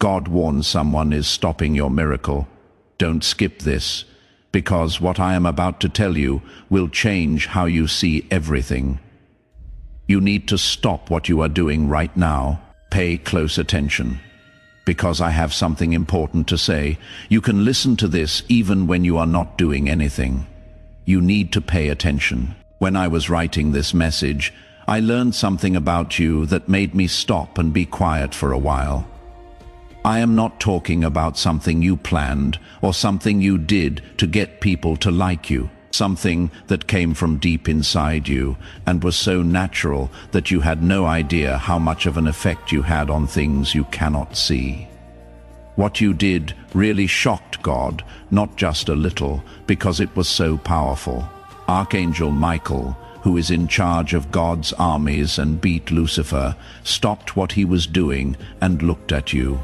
God warns someone is stopping your miracle. Don't skip this, because what I am about to tell you will change how you see everything. You need to stop what you are doing right now. Pay close attention, because I have something important to say. You can listen to this even when you are not doing anything. You need to pay attention. When I was writing this message, I learned something about you that made me stop and be quiet for a while. I am not talking about something you planned or something you did to get people to like you. Something that came from deep inside you and was so natural that you had no idea how much of an effect you had on things you cannot see. What you did really shocked God, not just a little, because it was so powerful. Archangel Michael, who is in charge of God's armies and beat Lucifer, stopped what he was doing and looked at you.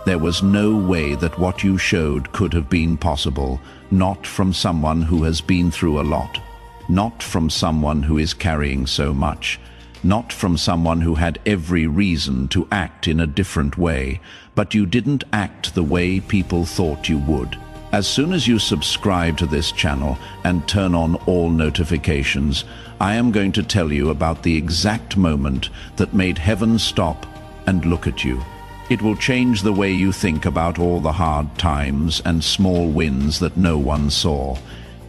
There was no way that what you showed could have been possible, not from someone who has been through a lot, not from someone who is carrying so much, not from someone who had every reason to act in a different way, but you didn't act the way people thought you would. As soon as you subscribe to this channel and turn on all notifications, I am going to tell you about the exact moment that made heaven stop and look at you. It will change the way you think about all the hard times and small wins that no one saw.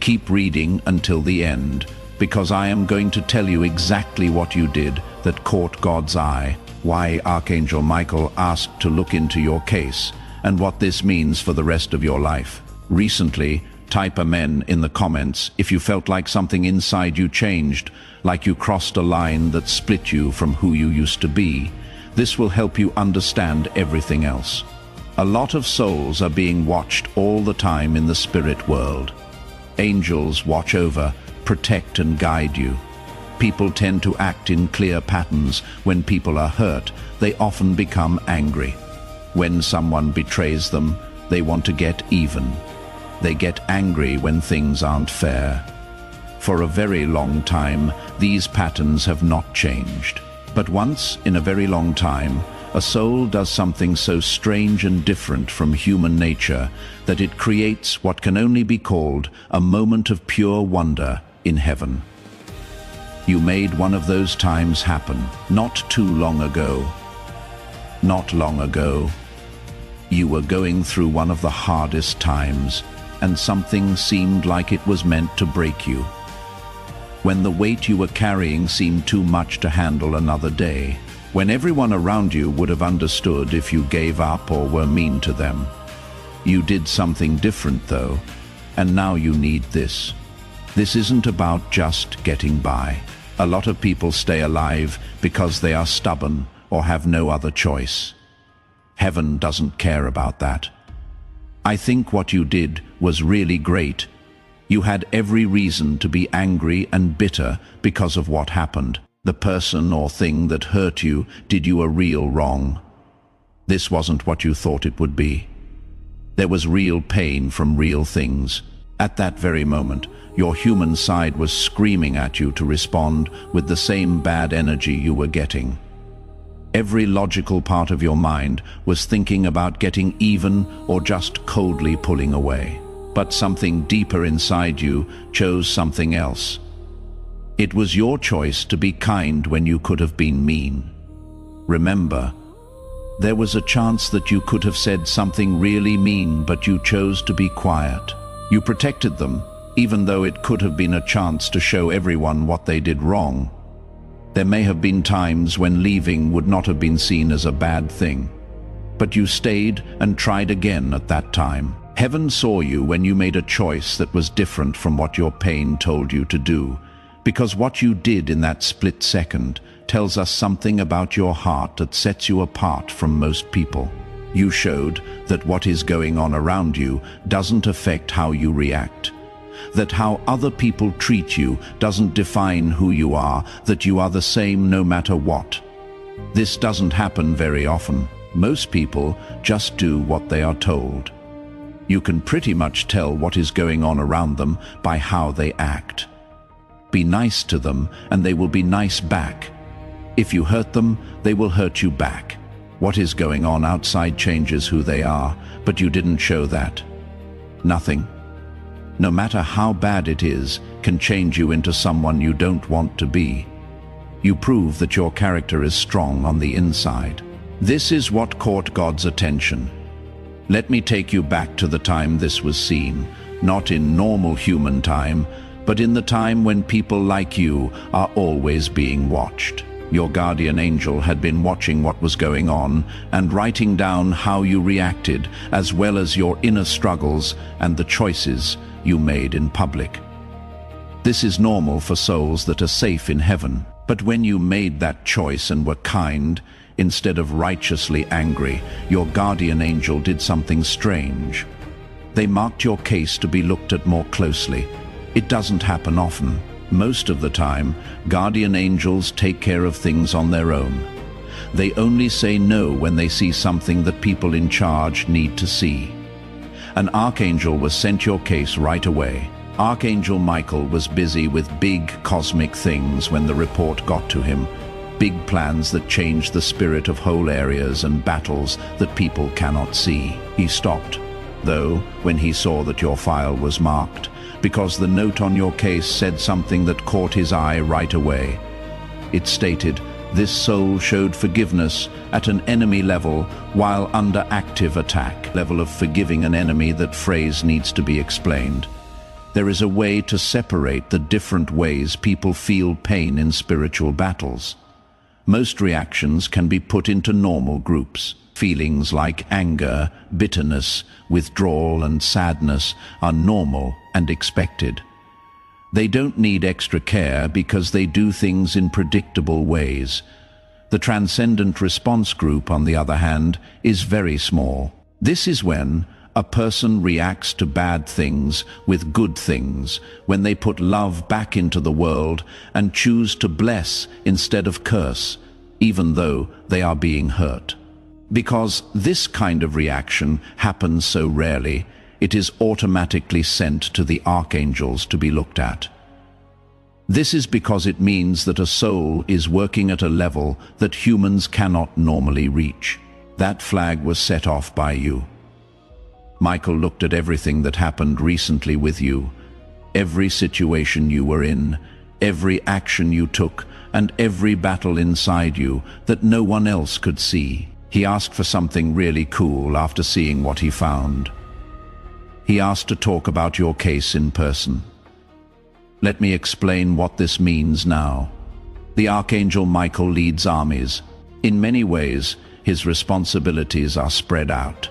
Keep reading until the end, because I am going to tell you exactly what you did that caught God's eye, why Archangel Michael asked to look into your case, and what this means for the rest of your life. Recently, type amen in the comments if you felt like something inside you changed, like you crossed a line that split you from who you used to be. This will help you understand everything else. A lot of souls are being watched all the time in the spirit world. Angels watch over, protect and guide you. People tend to act in clear patterns. When people are hurt, they often become angry. When someone betrays them, they want to get even. They get angry when things aren't fair. For a very long time, these patterns have not changed. But once in a very long time, a soul does something so strange and different from human nature that it creates what can only be called a moment of pure wonder in heaven. You made one of those times happen not too long ago. Not long ago, you were going through one of the hardest times, and something seemed like it was meant to break you. When the weight you were carrying seemed too much to handle another day, when everyone around you would have understood if you gave up or were mean to them. You did something different though, and now you need this. This isn't about just getting by. A lot of people stay alive because they are stubborn or have no other choice. Heaven doesn't care about that. I think what you did was really great. You had every reason to be angry and bitter because of what happened. The person or thing that hurt you did you a real wrong. This wasn't what you thought it would be. There was real pain from real things. At that very moment, your human side was screaming at you to respond with the same bad energy you were getting. Every logical part of your mind was thinking about getting even or just coldly pulling away. But something deeper inside you chose something else. It was your choice to be kind when you could have been mean. Remember, there was a chance that you could have said something really mean, but you chose to be quiet. You protected them, even though it could have been a chance to show everyone what they did wrong. There may have been times when leaving would not have been seen as a bad thing, but you stayed and tried again at that time. Heaven saw you when you made a choice that was different from what your pain told you to do, because what you did in that split second tells us something about your heart that sets you apart from most people. You showed that what is going on around you doesn't affect how you react, that how other people treat you doesn't define who you are, that you are the same no matter what. This doesn't happen very often. Most people just do what they are told. You can pretty much tell what is going on around them by how they act. Be nice to them and they will be nice back. If you hurt them, they will hurt you back. What is going on outside changes who they are, but you didn't show that. Nothing, no matter how bad it is, can change you into someone you don't want to be. You prove that your character is strong on the inside. This is what caught God's attention. Let me take you back to the time this was seen, not in normal human time, but in the time when people like you are always being watched. Your guardian angel had been watching what was going on and writing down how you reacted, as well as your inner struggles and the choices you made in public. This is normal for souls that are safe in heaven. But when you made that choice and were kind, instead of righteously angry, your guardian angel did something strange. They marked your case to be looked at more closely. It doesn't happen often. Most of the time, guardian angels take care of things on their own. They only say no when they see something that people in charge need to see. An archangel was sent your case right away. Archangel Michael was busy with big cosmic things when the report got to him. Big plans that changed the spirit of whole areas and battles that people cannot see. He stopped, though, when he saw that your file was marked, because the note on your case said something that caught his eye right away. It stated, "This soul showed forgiveness at an enemy level while under active attack." Level of forgiving an enemy, that phrase needs to be explained. There is a way to separate the different ways people feel pain in spiritual battles. Most reactions can be put into normal groups. Feelings like anger, bitterness, withdrawal, and sadness are normal and expected. They don't need extra care because they do things in predictable ways. The transcendent response group, on the other hand, is very small. This is when a person reacts to bad things with good things, when they put love back into the world and choose to bless instead of curse, even though they are being hurt. Because this kind of reaction happens so rarely, it is automatically sent to the archangels to be looked at. This is because it means that a soul is working at a level that humans cannot normally reach. That flag was set off by you. Michael looked at everything that happened recently with you, every situation you were in, every action you took, and every battle inside you that no one else could see. He asked for something really cool after seeing what he found. He asked to talk about your case in person. Let me explain what this means now. The Archangel Michael leads armies. In many ways, his responsibilities are spread out.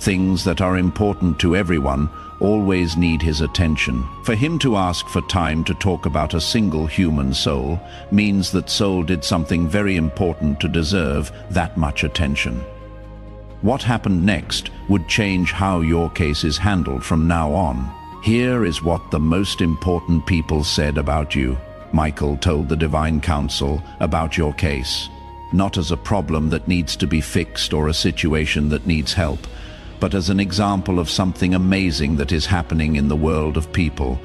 Things that are important to everyone always need his attention. For him to ask for time to talk about a single human soul means that soul did something very important to deserve that much attention. What happened next would change how your case is handled from now on. Here is what the most important people said about you. Michael told the Divine Council about your case, not as a problem that needs to be fixed or a situation that needs help, but as an example of something amazing that is happening in the world of people.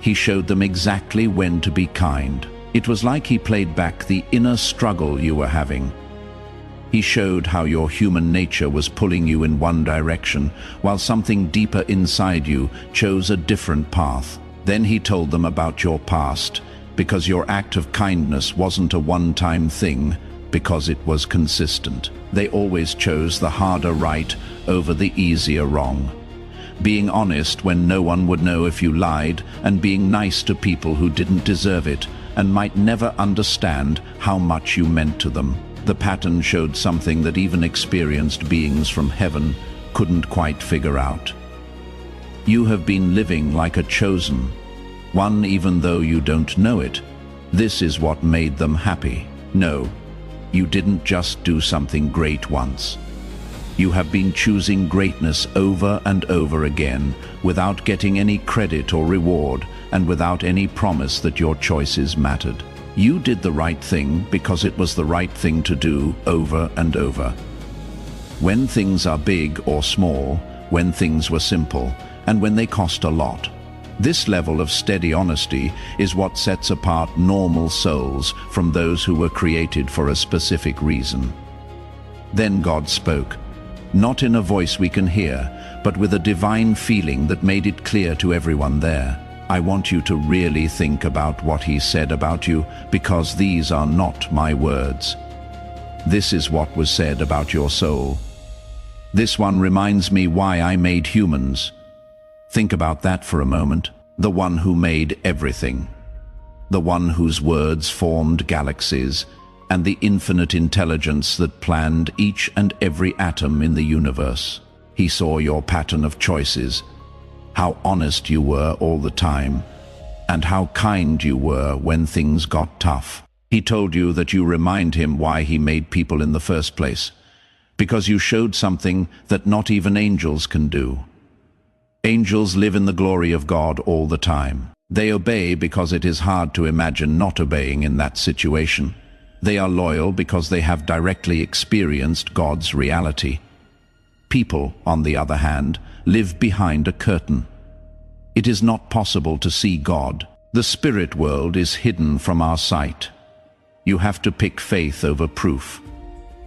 He showed them exactly when to be kind. It was like he played back the inner struggle you were having. He showed how your human nature was pulling you in one direction, while something deeper inside you chose a different path. Then he told them about your past, because your act of kindness wasn't a one-time thing, because it was consistent. They always chose the harder right over the easier wrong. Being honest when no one would know if you lied, and being nice to people who didn't deserve it and might never understand how much you meant to them. The pattern showed something that even experienced beings from heaven couldn't quite figure out. You have been living like a chosen one, even though you don't know it. This is what made them happy. No, you didn't just do something great once. You have been choosing greatness over and over again, without getting any credit or reward, and without any promise that your choices mattered. You did the right thing because it was the right thing to do over and over. When things are big or small, when things were simple, and when they cost a lot. This level of steady honesty is what sets apart normal souls from those who were created for a specific reason. Then God spoke, not in a voice we can hear, but with a divine feeling that made it clear to everyone there. I want you to really think about what he said about you, because these are not my words. This is what was said about your soul. This one reminds me why I made humans. Think about that for a moment. The one who made everything. The one whose words formed galaxies, and the infinite intelligence that planned each and every atom in the universe. He saw your pattern of choices, how honest you were all the time, and how kind you were when things got tough. He told you that you remind him why he made people in the first place, because you showed something that not even angels can do. Angels live in the glory of God all the time. They obey because it is hard to imagine not obeying in that situation. They are loyal because they have directly experienced God's reality. People, on the other hand, live behind a curtain. It is not possible to see God. The spirit world is hidden from our sight. You have to pick faith over proof.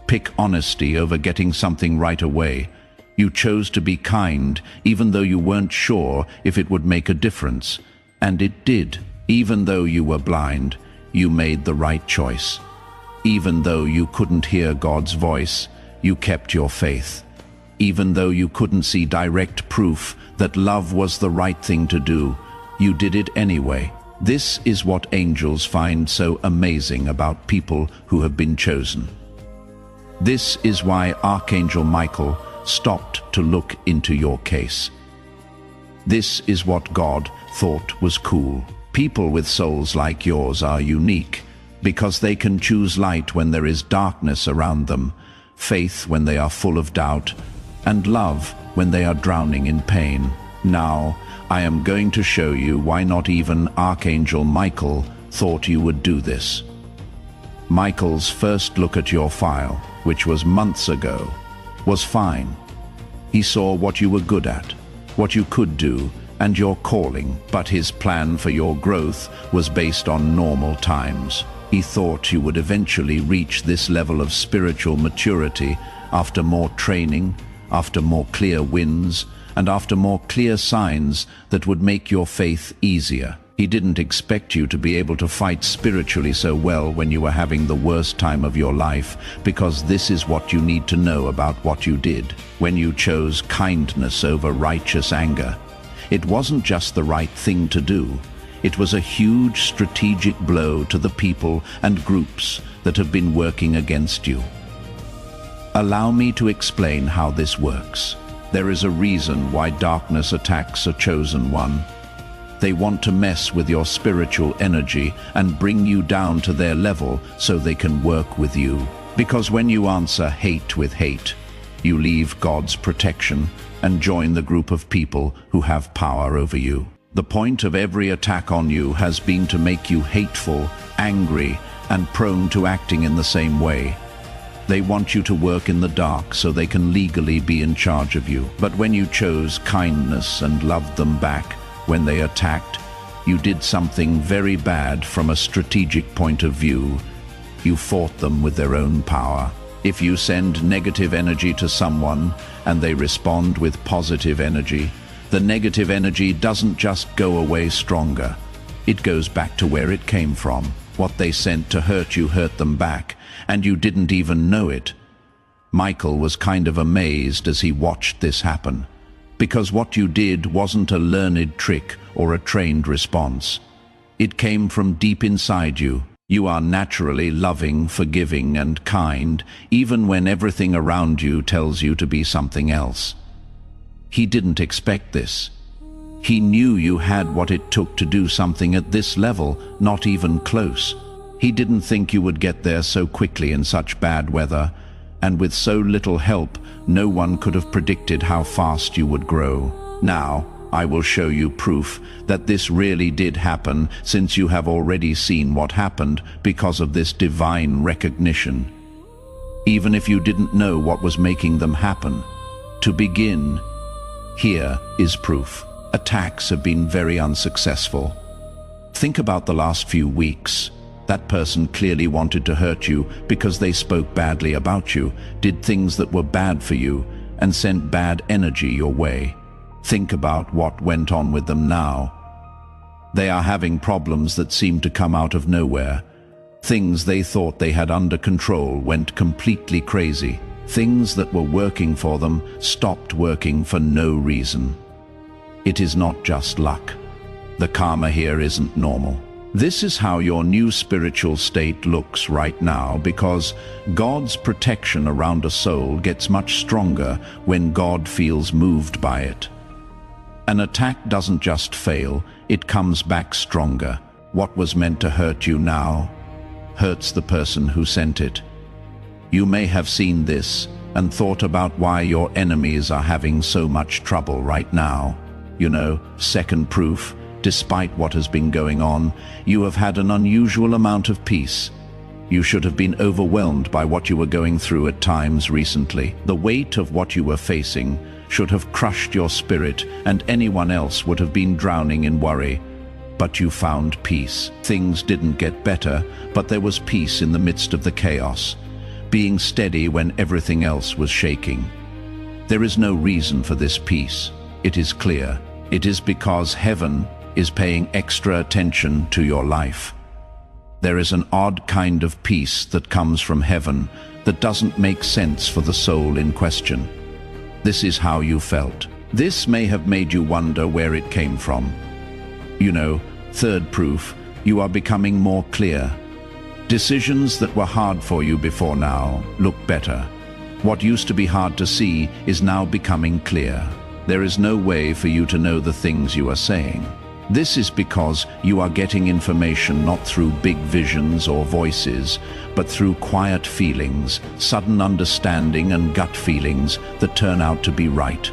Pick honesty over getting something right away. You chose to be kind, even though you weren't sure if it would make a difference. And it did. Even though you were blind, you made the right choice. Even though you couldn't hear God's voice, you kept your faith. Even though you couldn't see direct proof that love was the right thing to do, you did it anyway. This is what angels find so amazing about people who have been chosen. This is why Archangel Michael stopped to look into your case. This is what God thought was cool. People with souls like yours are unique because they can choose light when there is darkness around them, faith when they are full of doubt, and love when they are drowning in pain. Now, I am going to show you why not even Archangel Michael thought you would do this. Michael's first look at your file, which was months ago, was fine. He saw what you were good at, what you could do, and your calling, but his plan for your growth was based on normal times. He thought you would eventually reach this level of spiritual maturity after more training, after more clear wins, and after more clear signs that would make your faith easier. He didn't expect you to be able to fight spiritually so well when you were having the worst time of your life, because this is what you need to know about what you did. When you chose kindness over righteous anger, it wasn't just the right thing to do. It was a huge strategic blow to the people and groups that have been working against you. Allow me to explain how this works. There is a reason why darkness attacks a chosen one. They want to mess with your spiritual energy and bring you down to their level so they can work with you. Because when you answer hate with hate, you leave God's protection and join the group of people who have power over you. The point of every attack on you has been to make you hateful, angry, and prone to acting in the same way. They want you to work in the dark so they can legally be in charge of you. But when you chose kindness and loved them back when they attacked, you did something very bad from a strategic point of view. You fought them with their own power. If you send negative energy to someone and they respond with positive energy, the negative energy doesn't just go away stronger. It goes back to where it came from. What they sent to hurt you hurt them back, and you didn't even know it. Michael was kind of amazed as he watched this happen, because what you did wasn't a learned trick or a trained response. It came from deep inside you. You are naturally loving, forgiving, and kind, even when everything around you tells you to be something else. He didn't expect this. He knew you had what it took to do something at this level, not even close. He didn't think you would get there so quickly in such bad weather, and with so little help, no one could have predicted how fast you would grow. Now, I will show you proof that this really did happen, since you have already seen what happened because of this divine recognition. Even if you didn't know what was making them happen. To begin, here is proof. Attacks have been very unsuccessful. Think about the last few weeks. That person clearly wanted to hurt you because they spoke badly about you, did things that were bad for you, and sent bad energy your way. Think about what went on with them now. They are having problems that seem to come out of nowhere. Things they thought they had under control went completely crazy. Things that were working for them stopped working for no reason. It is not just luck. The karma here isn't normal. This is how your new spiritual state looks right now, because God's protection around a soul gets much stronger when God feels moved by it. An attack doesn't just fail, it comes back stronger. What was meant to hurt you now hurts the person who sent it. You may have seen this and thought about why your enemies are having so much trouble right now. You know, second proof. Despite what has been going on, you have had an unusual amount of peace. You should have been overwhelmed by what you were going through at times recently. The weight of what you were facing should have crushed your spirit, and anyone else would have been drowning in worry. But you found peace. Things didn't get better, but there was peace in the midst of the chaos, being steady when everything else was shaking. There is no reason for this peace. It is clear. It is because heaven is paying extra attention to your life. There is an odd kind of peace that comes from heaven that doesn't make sense for the soul in question. This is how you felt. This may have made you wonder where it came from. You know, third proof, you are becoming more clear. Decisions that were hard for you before now look better. What used to be hard to see is now becoming clear. There is no way for you to know the things you are saying. This is because you are getting information not through big visions or voices, but through quiet feelings, sudden understanding and gut feelings that turn out to be right.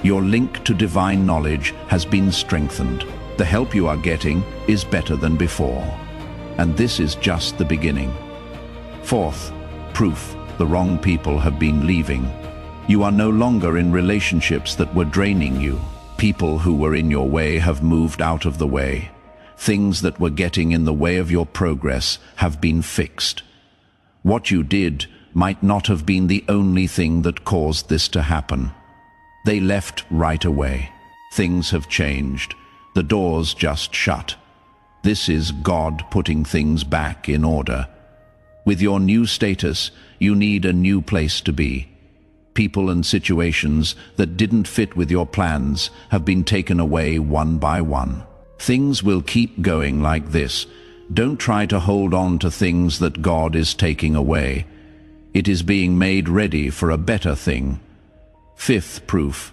Your link to divine knowledge has been strengthened. The help you are getting is better than before. And this is just the beginning. Fourth, proof the wrong people have been leaving. You are no longer in relationships that were draining you. People who were in your way have moved out of the way. Things that were getting in the way of your progress have been fixed. What you did might not have been the only thing that caused this to happen. They left right away. Things have changed. The doors just shut. This is God putting things back in order. With your new status, you need a new place to be. People and situations that didn't fit with your plans have been taken away one by one. Things will keep going like this. Don't try to hold on to things that God is taking away. It is being made ready for a better thing. Fifth proof.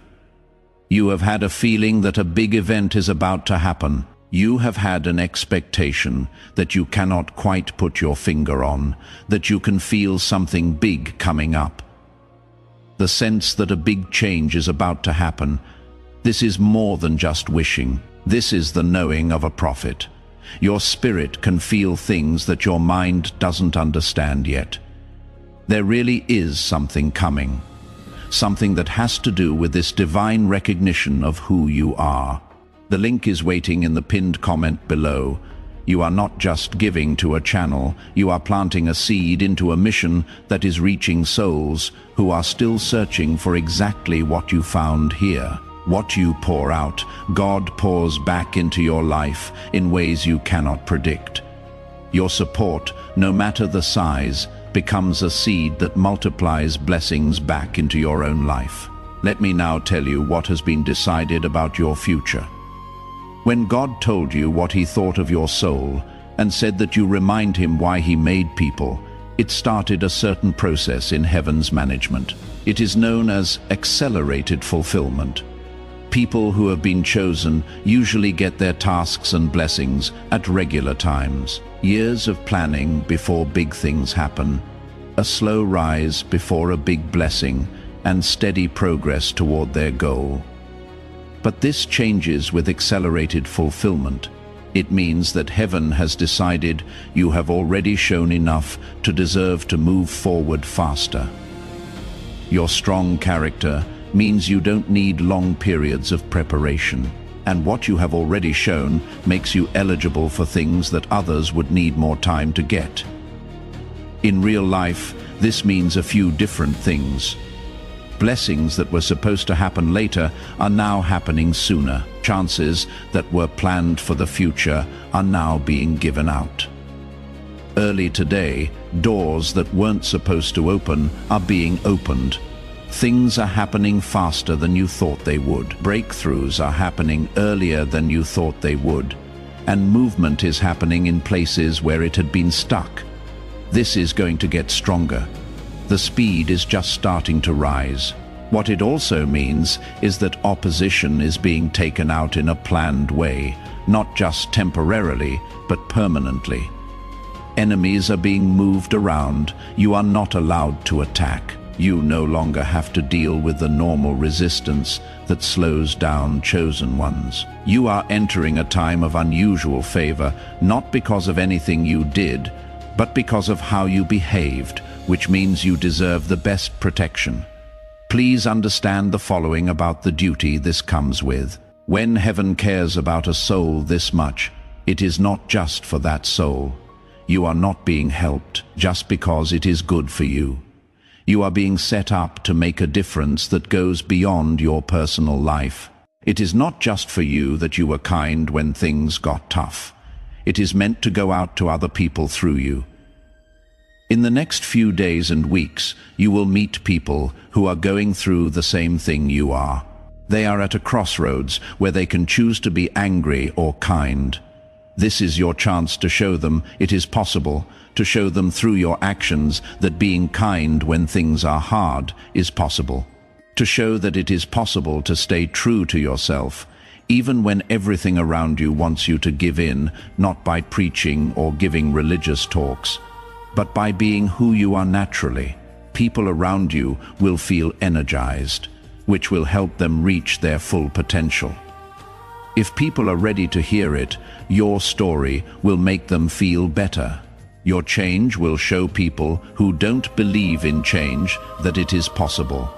You have had a feeling that a big event is about to happen. You have had an expectation that you cannot quite put your finger on, that you can feel something big coming up. The sense that a big change is about to happen. This is more than just wishing. This is the knowing of a prophet. Your spirit can feel things that your mind doesn't understand yet. There really is something coming. Something that has to do with this divine recognition of who you are. The link is waiting in the pinned comment below. You are not just giving to a channel, you are planting a seed into a mission that is reaching souls who are still searching for exactly what you found here. What you pour out, God pours back into your life in ways you cannot predict. Your support, no matter the size, becomes a seed that multiplies blessings back into your own life. Let me now tell you what has been decided about your future. When God told you what he thought of your soul and said that you remind him why he made people, it started a certain process in heaven's management. It is known as accelerated fulfillment. People who have been chosen usually get their tasks and blessings at regular times. Years of planning before big things happen. A slow rise before a big blessing, and steady progress toward their goal. But this changes with accelerated fulfillment. It means that heaven has decided you have already shown enough to deserve to move forward faster. Your strong character means you don't need long periods of preparation. And what you have already shown makes you eligible for things that others would need more time to get. In real life, this means a few different things. Blessings that were supposed to happen later are now happening sooner. Chances that were planned for the future are now being given out. Early today, doors that weren't supposed to open are being opened. Things are happening faster than you thought they would. Breakthroughs are happening earlier than you thought they would. And movement is happening in places where it had been stuck. This is going to get stronger. The speed is just starting to rise. What it also means is that opposition is being taken out in a planned way, not just temporarily, but permanently. Enemies are being moved around. You are not allowed to attack. You no longer have to deal with the normal resistance that slows down chosen ones. You are entering a time of unusual favor, not because of anything you did, but because of how you behaved, which means you deserve the best protection. Please understand the following about the duty this comes with. When heaven cares about a soul this much, it is not just for that soul. You are not being helped just because it is good for you. You are being set up to make a difference that goes beyond your personal life. It is not just for you that you were kind when things got tough. It is meant to go out to other people through you. In the next few days and weeks, you will meet people who are going through the same thing you are. They are at a crossroads where they can choose to be angry or kind. This is your chance to show them it is possible, to show them through your actions that being kind when things are hard is possible. To show that it is possible to stay true to yourself, even when everything around you wants you to give in, not by preaching or giving religious talks, but by being who you are naturally. People around you will feel energized, which will help them reach their full potential. If people are ready to hear it, your story will make them feel better. Your change will show people who don't believe in change that it is possible.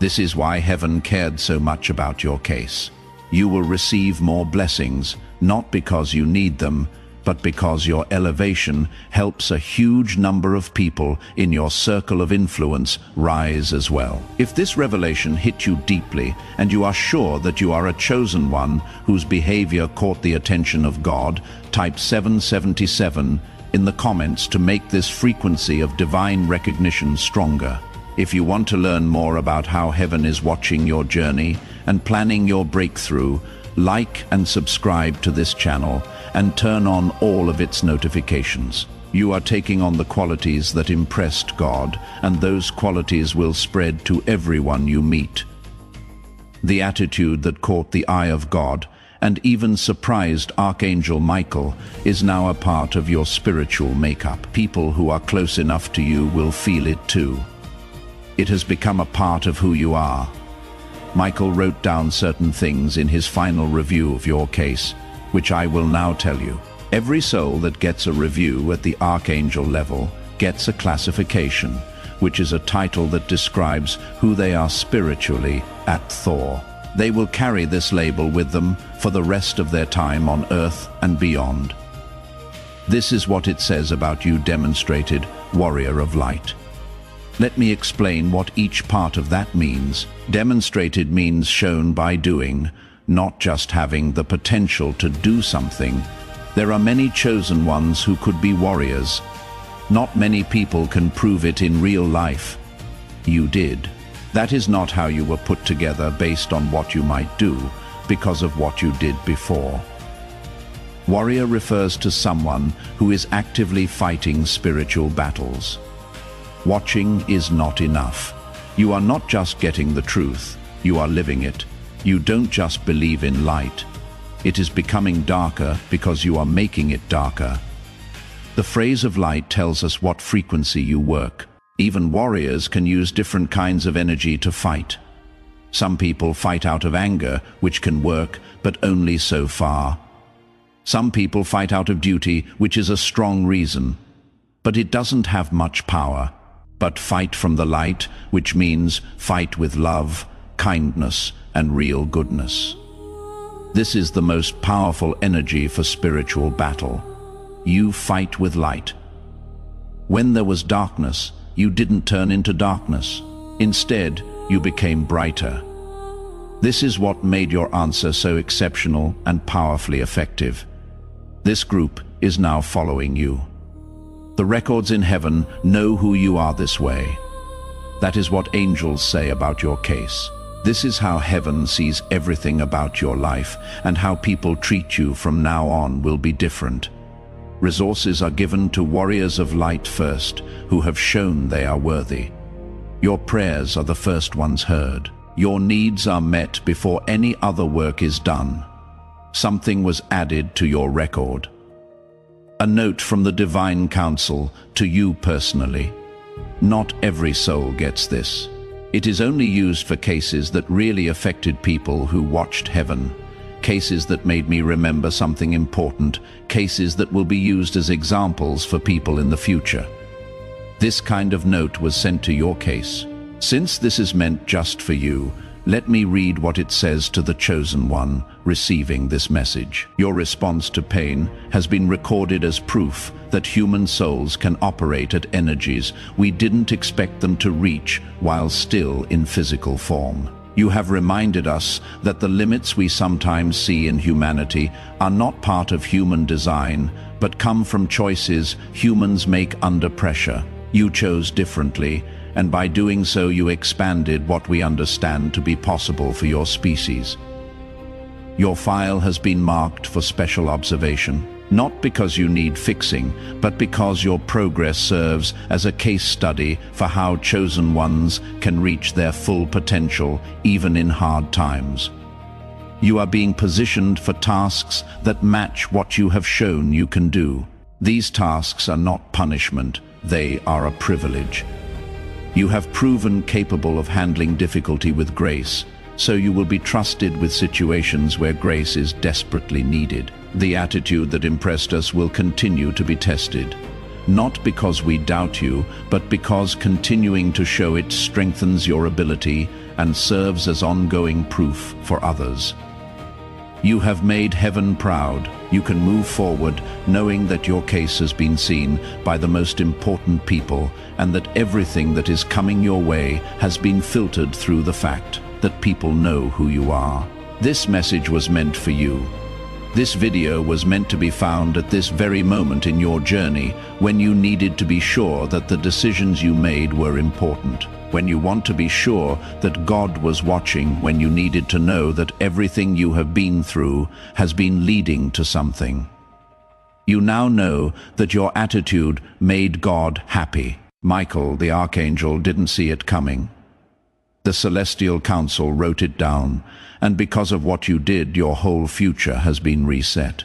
This is why heaven cared so much about your case. You will receive more blessings, not because you need them, but because your elevation helps a huge number of people in your circle of influence rise as well. If this revelation hit you deeply and you are sure that you are a chosen one whose behavior caught the attention of God, type 777 in the comments to make this frequency of divine recognition stronger. If you want to learn more about how heaven is watching your journey and planning your breakthrough, like and subscribe to this channel and turn on all of its notifications. You are taking on the qualities that impressed God, and those qualities will spread to everyone you meet. The attitude that caught the eye of God and even surprised Archangel Michael is now a part of your spiritual makeup. People who are close enough to you will feel it too. It has become a part of who you are. Michael wrote down certain things in his final review of your case, which I will now tell you. Every soul that gets a review at the Archangel level gets a classification, which is a title that describes who they are spiritually at Thor. They will carry this label with them for the rest of their time on Earth and beyond. This is what it says about you, demonstrated warrior of light. Let me explain what each part of that means. Demonstrated means shown by doing, not just having the potential to do something. There are many chosen ones who could be warriors. Not many people can prove it in real life. You did. That is not how you were put together based on what you might do, because of what you did before. Warrior refers to someone who is actively fighting spiritual battles. Watching is not enough. You are not just getting the truth, you are living it. You don't just believe in light. It is becoming darker because you are making it darker. The phrase of light tells us what frequency you work. Even warriors can use different kinds of energy to fight. Some people fight out of anger, which can work, but only so far. Some people fight out of duty, which is a strong reason, but it doesn't have much power. But fight from the light, which means fight with love, kindness, and real goodness. This is the most powerful energy for spiritual battle. You fight with light. When there was darkness, you didn't turn into darkness. Instead, you became brighter. This is what made your answer so exceptional and powerfully effective. This group is now following you. The records in heaven know who you are this way. That is what angels say about your case. This is how heaven sees everything about your life, and how people treat you from now on will be different. Resources are given to warriors of light first, who have shown they are worthy. Your prayers are the first ones heard. Your needs are met before any other work is done. Something was added to your record. A note from the Divine Council to you personally. Not every soul gets this. It is only used for cases that really affected people who watched heaven. Cases that made me remember something important. Cases that will be used as examples for people in the future. This kind of note was sent to your case. Since this is meant just for you, let me read what it says to the chosen one receiving this message. Your response to pain has been recorded as proof that human souls can operate at energies we didn't expect them to reach while still in physical form. You have reminded us that the limits we sometimes see in humanity are not part of human design, but come from choices humans make under pressure. You chose differently, and by doing so you expanded what we understand to be possible for your species. Your file has been marked for special observation, not because you need fixing, but because your progress serves as a case study for how chosen ones can reach their full potential even in hard times. You are being positioned for tasks that match what you have shown you can do. These tasks are not punishment, they are a privilege. You have proven capable of handling difficulty with grace, so you will be trusted with situations where grace is desperately needed. The attitude that impressed us will continue to be tested, not because we doubt you, but because continuing to show it strengthens your ability and serves as ongoing proof for others. You have made heaven proud. You can move forward knowing that your case has been seen by the most important people, and that everything that is coming your way has been filtered through the fact that people know who you are. This message was meant for you. This video was meant to be found at this very moment in your journey, when you needed to be sure that the decisions you made were important. When you want to be sure that God was watching, when you needed to know that everything you have been through has been leading to something. You now know that your attitude made God happy. Michael, the archangel, didn't see it coming. The celestial council wrote it down, and because of what you did, your whole future has been reset.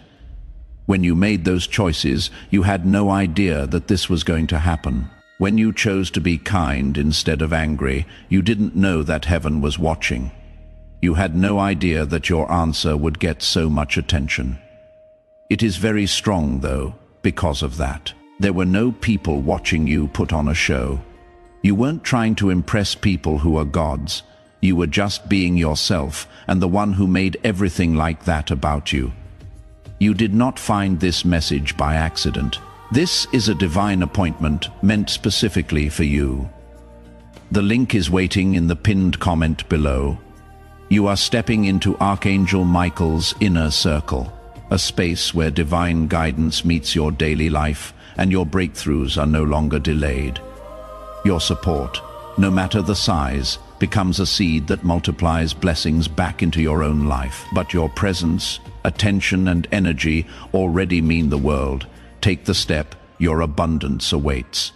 When you made those choices, you had no idea that this was going to happen. When you chose to be kind instead of angry, you didn't know that heaven was watching. You had no idea that your answer would get so much attention. It is very strong, though, because of that. There were no people watching you put on a show. You weren't trying to impress people who are gods. You were just being yourself, and the one who made everything like that about you. You did not find this message by accident. This is a divine appointment meant specifically for you. The link is waiting in the pinned comment below. You are stepping into Archangel Michael's inner circle, a space where divine guidance meets your daily life and your breakthroughs are no longer delayed. Your support, no matter the size, becomes a seed that multiplies blessings back into your own life. But your presence, attention, and energy already mean the world. Take the step, your abundance awaits.